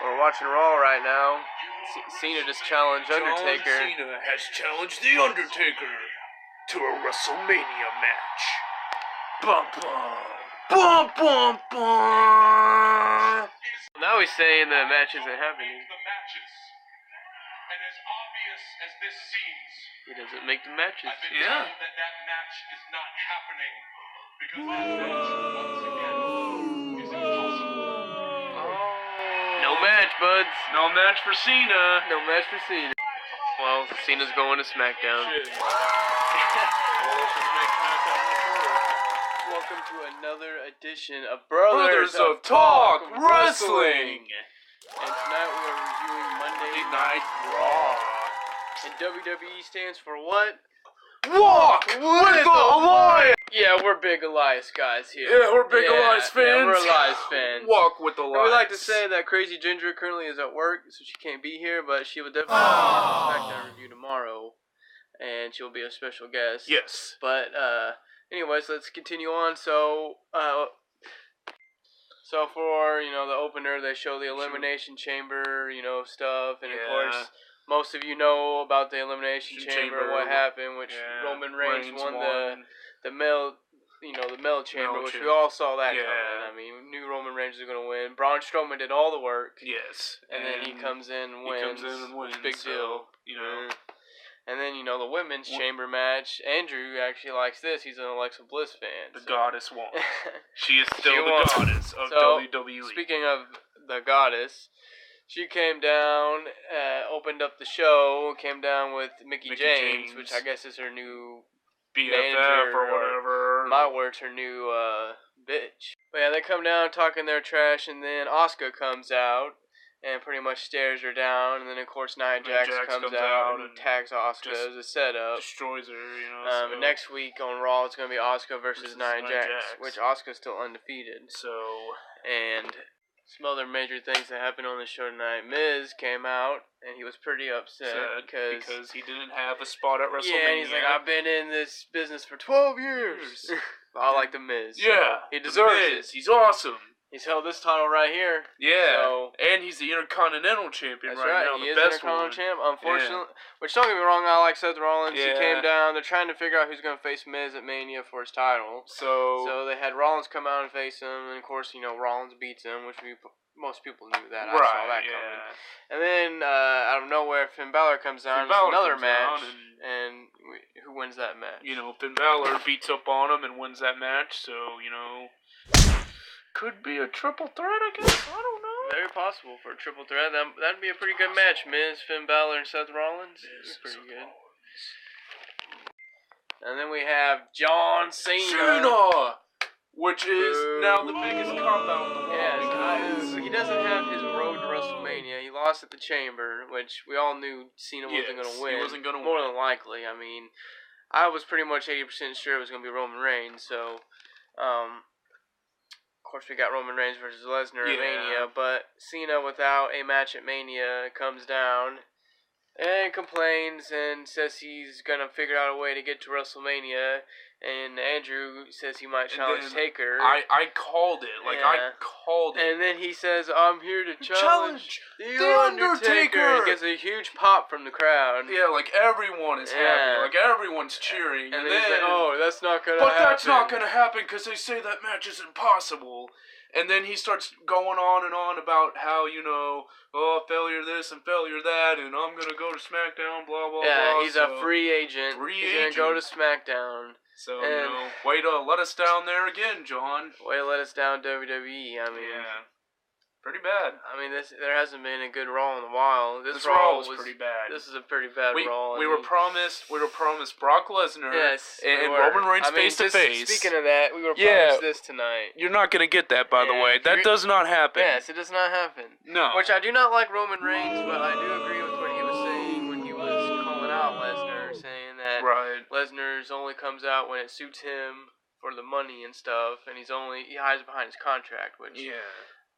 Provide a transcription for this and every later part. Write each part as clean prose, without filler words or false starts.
We're watching Raw right now. Cena just challenged Undertaker. John Cena has challenged The Undertaker to a WrestleMania match. Bum bum. Bum bum bum. Now he's saying the match isn't happening. And as obvious as this seems, He doesn't make the matches. I've been told that match is not happening because that match, once again, is impossible. No match, buds. No match for Cena. No match for Cena. Well, Cena's going to SmackDown. Welcome to another edition of Brothers of Talk Wrestling. And tonight we are reviewing Monday Night Raw. And WWE stands for what? Walk with Elias. Yeah, we're big Elias guys here. Yeah, we're big Elias fans. Yeah, we're Elias fans. Walk with Elias. And we like to say that Crazy Ginger currently is at work, so she can't be here, but she will definitely be in the SmackDown review tomorrow, and she'll be a special guest. Yes. But anyways, let's continue on. So for the opener, they show the Elimination Chamber, stuff, and of course. Most of you know about the Elimination Chamber, what happened, which Roman Reigns won the male chamber, which we all saw that coming. I mean, we knew Roman Reigns was going to win. Braun Strowman did all the work. Yes. And then he comes in and wins. Big deal. And then, the women's chamber match. Andrew actually likes this. He's an Alexa Bliss fan. The goddess won. She is still the goddess of WWE. Speaking of the goddess, she came down, opened up the show, came down with Mickey James, which I guess is her new BFF or whatever. My word's her new bitch. But yeah, they come down talking their trash, and then Asuka comes out and pretty much stares her down, and then of course Nia Jax comes out and tags Asuka as a setup. Destroys her, And next week on Raw, it's going to be Asuka versus Nia Jax, which Asuka's still undefeated. And some other major things that happened on the show tonight. Miz came out, and he was pretty upset because he didn't have a spot at WrestleMania. Yeah, and he's like, I've been in this business for 12 years. I like the Miz. Yeah, he deserves it. He's awesome. He's held this title right here. Yeah, and he's the Intercontinental Champion right now. He is the Intercontinental Champ. Unfortunately, which don't get me wrong, I like Seth Rollins. He came down. They're trying to figure out who's going to face Miz at Mania for his title. So they had Rollins come out and face him, and of course, Rollins beats him, which most people knew that. I saw that coming. And then out of nowhere, Finn Balor comes down. Another match, and who wins that match? Finn Balor beats up on him and wins that match. So could be a triple threat, I guess. I don't know. Very possible for a triple threat. That'd be a pretty good match. Miz, Finn Balor, and Seth Rollins. Pretty good. And then we have John Cena. Which is now the biggest cop-out in the world. Yeah, he doesn't have his road to WrestleMania. He lost at the Chamber, which we all knew Cena wasn't going to win. He wasn't going to win. More than likely. I mean, I was pretty much 80% sure it was going to be Roman Reigns. So, of course, we got Roman Reigns versus Lesnar at Mania. But Cena, without a match at Mania, comes down and complains and says he's going to figure out a way to get to WrestleMania. And Andrew says he might challenge Taker. I called it. I called it. And then he says, I'm here to challenge the Undertaker. He gets a huge pop from the crowd. Yeah, everyone is happy. Everyone's cheering. And then he's like, oh, that's not going to happen. But that's not going to happen because they say that match is impossible. And then he starts going on and on about how, failure this and failure that, and I'm going to go to SmackDown, blah, blah, blah. Yeah, he's a free agent. He's going to go to SmackDown. So, way to let us down there again, John. Way to let us down, WWE. I mean, pretty bad. I mean, there hasn't been a good Raw in a while. This Raw was pretty bad. This is a pretty bad Raw. We were promised Brock Lesnar and Roman Reigns face to face. Speaking of that, we were promised this tonight. You're not going to get that, by the way. That does not happen. Yes, it does not happen. No. Which I do not like Roman Reigns, but I do agree with what he was saying when he was calling out Lesnar, saying that Lesnar's only comes out when it suits him for the money and stuff, and he hides behind his contract, which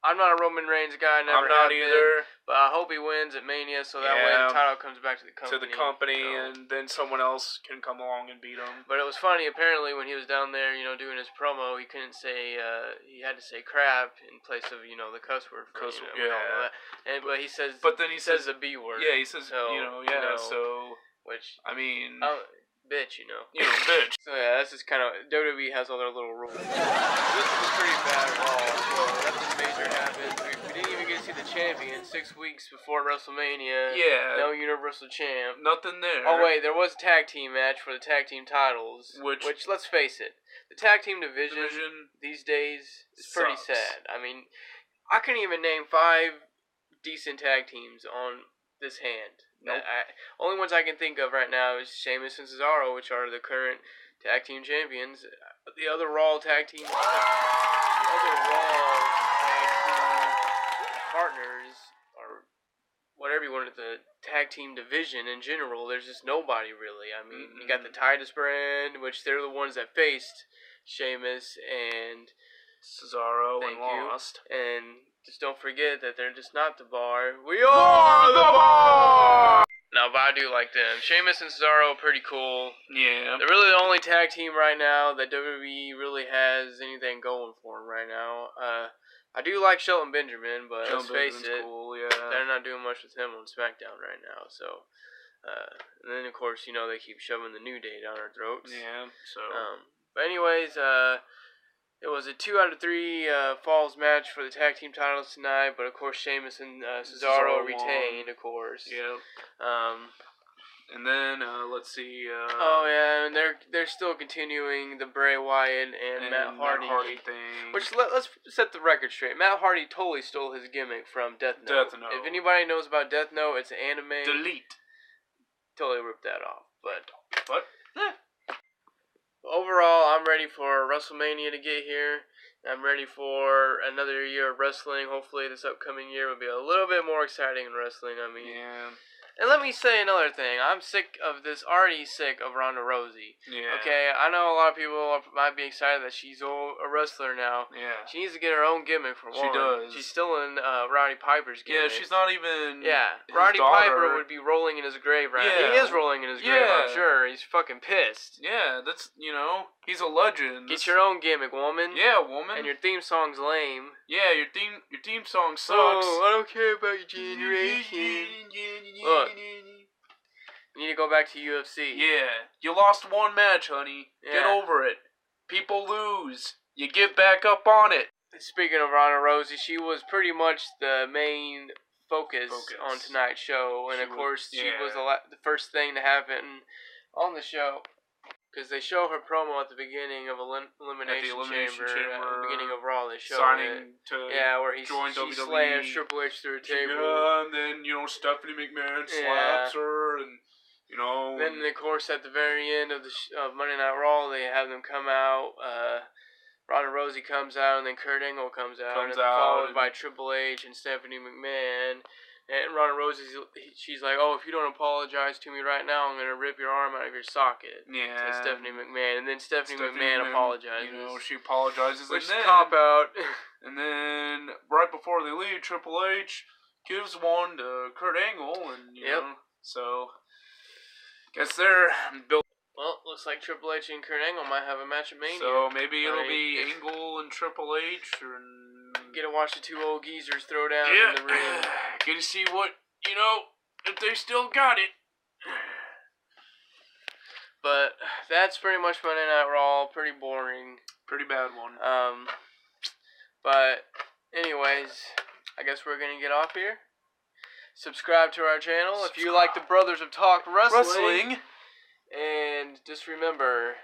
I'm not a Roman Reigns guy, never I'm not either. But I hope he wins at Mania, so that way the title comes back to the company. And then someone else can come along and beat him. But it was funny, apparently, when he was down there, doing his promo, he couldn't say, he had to say crap in place of, the cuss word. But he says, he says the B word. Yeah, he says, so. Which, I mean. Bitch, bitch. So yeah, that's just kind of, WWE has all their little rules. This was a pretty bad Raw, so nothing major happened. We didn't even get to see the champion 6 weeks before WrestleMania. Yeah. No Universal Champ. Nothing there. Oh wait, there was a tag team match for the tag team titles. Which let's face it, the tag team division these days is pretty sad. I mean, I couldn't even name 5 decent tag teams on this hand. Nope. Only ones I can think of right now is Sheamus and Cesaro, which are the current tag team champions. The other Raw tag team partners, or whatever you want, the tag team division in general, there's just nobody really. I mean, you got the Titus brand, which they're the ones that faced Sheamus and Cesaro and lost. And just don't forget that they're just not the Bar. We are the Bar! No, but I do like them. Sheamus and Cesaro are pretty cool. Yeah. They're really the only tag team right now that WWE really has anything going for them right now. I do like Shelton Benjamin, but let's face it, cool, yeah. They're not doing much with him on SmackDown right now. So, and then of course, they keep shoving the New Day down our throats. Yeah. So. But anyways, it was a 2 out of 3 falls match for the tag team titles tonight, but of course Sheamus and Cesaro retained, of course. Yeah. And then let's see. And they're still continuing the Bray Wyatt and Matt Hardy thing. Which let's set the record straight. Matt Hardy totally stole his gimmick from Death Note. If anybody knows about Death Note, it's an anime. Delete. Totally ripped that off, but. Overall, I'm ready for WrestleMania to get here. I'm ready for another year of wrestling. Hopefully this upcoming year will be a little bit more exciting in wrestling. I mean, yeah. And let me say another thing. I'm already sick of Ronda Rousey. Yeah. Okay, I know a lot of people might be excited that she's a wrestler now. Yeah. She needs to get her own gimmick for one. She does. She's still in Roddy Piper's gimmick. Yeah, she's not even. Yeah. Roddy Piper would be rolling in his grave right now. He is rolling in his grave, I'm sure. He's fucking pissed. Yeah, that's, he's a legend. Get your own gimmick, woman. Yeah, woman. And your theme song's lame. Yeah, your theme song sucks. Oh, I don't care about your generation. Look, you need to go back to UFC. Yeah, you lost one match, honey. Yeah. Get over it. People lose. You get back up on it. Speaking of Ronda Rousey, she was pretty much the main focus on tonight's show, and of course, she was the first thing to happen on the show. Because they show her promo at the beginning of Elimination Chamber. At the beginning of Raw, they show signing it. Where he slams Triple H through a table. Yeah, and then, Stephanie McMahon slaps her, and, Then, of course, at the very end of Monday Night Raw, they have them come out. Ronda Rousey comes out, and then Kurt Angle comes out. Followed by Triple H and Stephanie McMahon. And Ronda Rousey, she's like, oh, if you don't apologize to me right now, I'm going to rip your arm out of your socket. Yeah. To Stephanie McMahon. And then Stephanie McMahon apologizes. She apologizes. Which is a cop-out. And then, right before they leave, Triple H gives one to Kurt Angle. And, so, guess they're built. Well, looks like Triple H and Kurt Angle might have a match at Mania. So, maybe it'll be Angle and Triple H, or... Get to watch the two old geezers throw down in the ring. Get to see what, if they still got it. But that's pretty much Monday Night Raw. Pretty boring. Pretty bad one. But anyways, I guess we're going to get off here. Subscribe to our channel if you like the Brothers of Talk Wrestling. And just remember,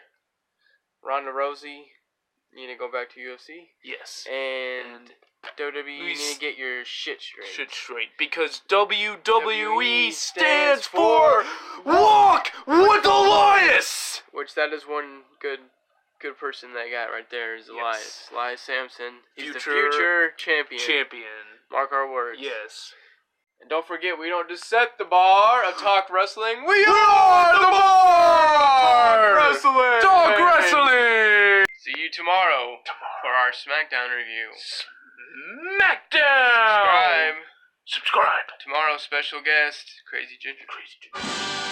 Ronda Rousey, you need to go back to UFC. Yes. And WWE, you need to get your shit straight. Because WWE stands for Walk with Elias! Which that is one good person that got right there is Elias. Elias Sampson. He's the future champion. Mark our words. Yes. And don't forget, we don't just set the bar of Talk Wrestling. We are the bar! Talk Wrestling! See you tomorrow for our SmackDown review. SmackDown! Subscribe. Subscribe. Tomorrow's special guest, Crazy Ginger. Crazy Ginger.